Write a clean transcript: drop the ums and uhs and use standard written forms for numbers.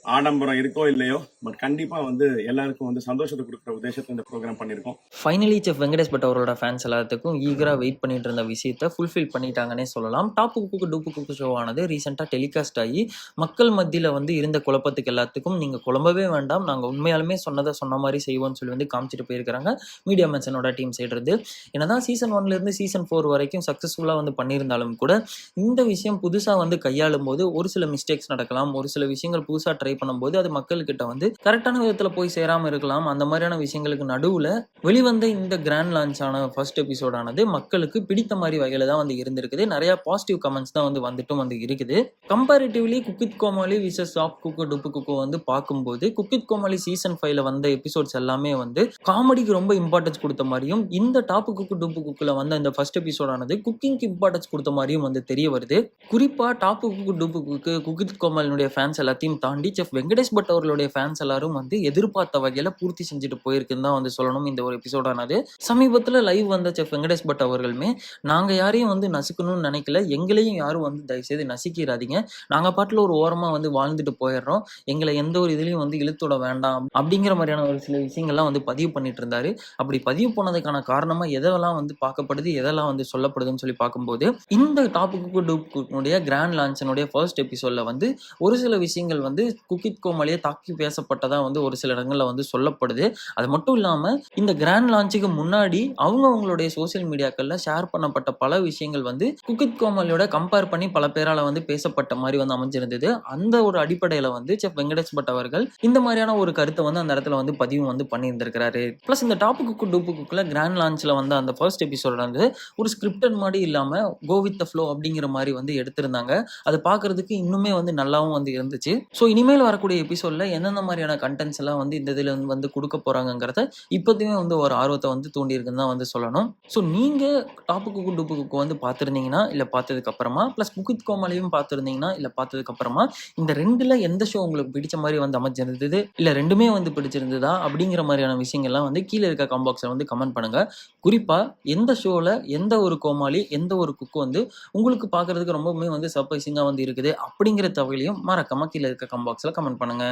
ஆடம்பரம் இருக்கோ இல்லையோ, பட் கண்டிப்பா வந்து எல்லாருக்கும் வந்து சந்தோஷத்தை குடுக்குற உத்தேசத்துல இந்த ப்ரோகிராம் பண்ணியிருக்கோம். ஃபைனலி செஃப் வெங்கடேஷ் பட் அவரோட ஃபேன்ஸ் எல்லாத்துக்கும் ஈகரா வெயிட் பண்ணிட்டு இருந்த விஷயத்த ஃபுல்ஃபில் பண்ணிட்டாங்கன்னே சொல்லலாம். டாப்பு குக்கு டூப்பு குக்கு ஷோ ஆனது ரீசெண்டாக டெலிகாஸ்ட் ஆகி மக்கள் மத்தியில் வந்து இருந்த குழப்பத்துக்கு எல்லாத்துக்கும் நீங்கள் குழம்பவே வேண்டாம், நாங்கள் உண்மையாலுமே சொன்னதை சொன்ன மாதிரி செய்வோம்னு சொல்லி வந்து காமிச்சிட்டு போயிருக்கிறாங்க மீடியா மென்ஷனோட டீம் சைடு இருந்து. என்னதான் சீசன் 1லேருந்து சீசன் 4 வரைக்கும் சக்ஸஸ்ஃபுல்லாக வந்து பண்ணியிருந்தாலும் கூட இந்த விஷயம் புதுசாக வந்து கையாளும் போது ஒரு சில மிஸ்டேக்ஸ் நடக்கலாம், ஒரு சில விஷயங்கள் புதுசாக ட்ரை பண்ணும்போது அது மக்கள்கிட்ட வந்து கரெக்டான விதத்தில் போய் சேராமல் இருக்கலாம். அந்த மாதிரியான விஷயங்களுக்கு நடுவில் வெளிவந்த இந்த கிராண்ட் லான்ச் ஆன ஃபர்ஸ்ட் எபிசோட் ஆனது மக்களுக்கு பிடித்த மாதிரி வகையில தான் வந்து இருந்திருக்குது. நிறைய பாசிட்டிவ் கமெண்ட்ஸ் தான் வந்து வந்துட்டும் வந்து இருக்குது. கம்பேரிட்டிவ்லி குக்கித் கோமாளி விசஸ் சாப் குக்கு டுப்பு குக்கு வந்து பார்க்கும்போது குக்கித் கோமாளி சீசன் 5ல வந்த எபிசோட்ஸ் எல்லாமே வந்து காமெடிக்கு ரொம்ப இம்பார்ட்டன்ஸ் கொடுத்த மாதிரியும், இந்த டாப்பு குக்கு டுப்பு குக்குல வந்த இந்த ஃபர்ஸ்ட் எபிசோட் ஆனது குக்கிங்க்கு இம்பார்ட்டன்ஸ் கொடுத்த மாதிரியும் வந்து தெரிய வருது. குறிப்பா டாப்பு குக்கு டுப்பு குக்கு குக்கித் கோமாளினுடைய ஃபேன்ஸ் எல்லாத்தையும் தாண்டி செஃப் வெங்கடேஷ் பட் அவர்களுடைய ஃபேன்ஸ் எல்லாரும் வந்து எதிர்பார்த்த வகையில பூர்த்தி செஞ்சுட்டு போயிருக்குன்னு தான் வந்து சொல்லணும். இந்த ஒரு எபிசோடானது சமீபத்தில் லைவ் வந்த செஃப் வெங்கடேஷ் பட் அவர்களுமே நாங்கள் யாரையும் வந்து நசுக்கணும்னு நினைக்கல, எங்களையும் யாரும் வந்து தயவுசெய்து நசுக்கிறாதீங்க, நாங்கள் பாட்டில் ஒரு ஓரமாக வந்து வாழ்ந்துட்டு போயிடுறோம், எங்களை எந்த ஒரு இதுலையும் வந்து இழுத்துட வேண்டாம் அப்படிங்கிற மாதிரியான ஒரு சில விஷயங்கள்லாம் வந்து பதிவு பண்ணிட்டு இருந்தாரு. அப்படி பதிவு பண்ணதுக்கான காரணமாக எதெல்லாம் வந்து பார்க்கப்படுது, எதெல்லாம் வந்து சொல்லப்படுதுன்னு சொல்லி பார்க்கும்போது இந்த டாப்புக்கு டூப்புடைய கிராண்ட் லான்ச்சினுடைய ஃபர்ஸ்ட் எபிசோடில் வந்து ஒரு சில விஷயங்கள் வந்து குக்கித் கோமாளியை தாக்கி பேசப்பட்டதாக வந்து ஒரு சில இடங்களில் வந்து சொல்லப்படுது. அது மட்டும் இல்லாமல் இந்த கிராண்ட் லான்ச்சுக்கு முன்னாடி அவங்களுடைய சோசியல் மீடியாக்கள்ல ஷேர் பண்ணப்பட்ட பல விஷயங்கள் வந்து குக்கித் கோமாளியோட கம்பேர் பண்ணி பல பேரால வந்து பேசப்பட்ட மாதிரி வந்து அமைஞ்சிருந்தது. அந்த ஒரு அடிப்படையில வந்து செஃப் வெங்கடேஷ் பட் அவர்கள் இந்த மாதிரியான ஒரு கருத்தை வந்து அந்த இடத்துல வந்து பதிவு வந்து பண்ணியிருந்திருக்கிறாரு. பிளஸ் இந்த டாப்பு குக்கு டூப்பு குக்குல கிராண்ட் லான்ச்ல வந்து அந்த ஃபர்ஸ்ட் எபிசோட் வந்து ஒரு ஸ்கிரிப்டட் மாதிரி இல்லாம கோ வித் த ஃப்ளோ அப்படிங்கிற மாதிரி வந்து எடுத்திருந்தாங்க. அது பார்க்கறதுக்கு இன்னுமே வந்து நல்லாவும் வந்து இருந்துச்சு. ஸோ இனிமேல் வரக்கூடிய எபிசோட்ல எந்தெந்த மாதிரியான கண்டென்ட்ஸ் எல்லாம் வந்து இந்த இதுல வந்து கொடுக்க போறாங்கிறத இப்போதையுமே வந்து ஒரு ஆர்வத்தை வந்து தூண்டியிருக்குன்னு தான் வந்து சொல்லணும். ஸோ நீங்கள் டாப்பு குக்கு டூப்பு குக்கு வந்து பார்த்துருந்தீங்கன்னா இல்லை பார்த்ததுக்கு அப்புறமா ப்ளஸ் குக்கித் கோமாளியும் பார்த்துருந்தீங்கன்னா இல்லை பார்த்ததுக்கு அப்புறமா இந்த ரெண்டுல எந்த ஷோ உங்களுக்கு பிடிச்ச மாதிரி வந்து அமைஞ்சிருந்தது, இல்லை ரெண்டுமே வந்து பிடிச்சிருந்ததா அப்படிங்கிற மாதிரியான விஷயங்கள்லாம் வந்து கீழே இருக்க கம்பாக்ஸில் வந்து கமெண்ட் பண்ணுங்க. குறிப்பாக எந்த ஷோவில் எந்த ஒரு கோமாளி எந்த ஒரு குக்கு வந்து உங்களுக்கு பார்க்கறதுக்கு ரொம்பவுமே வந்து சர்ப்ரைசிங்காக வந்து இருக்குது அப்படிங்கிற தகவலையும் மறக்காம கீழே இருக்க கம்பாக்ஸில் கமெண்ட் பண்ணுங்க.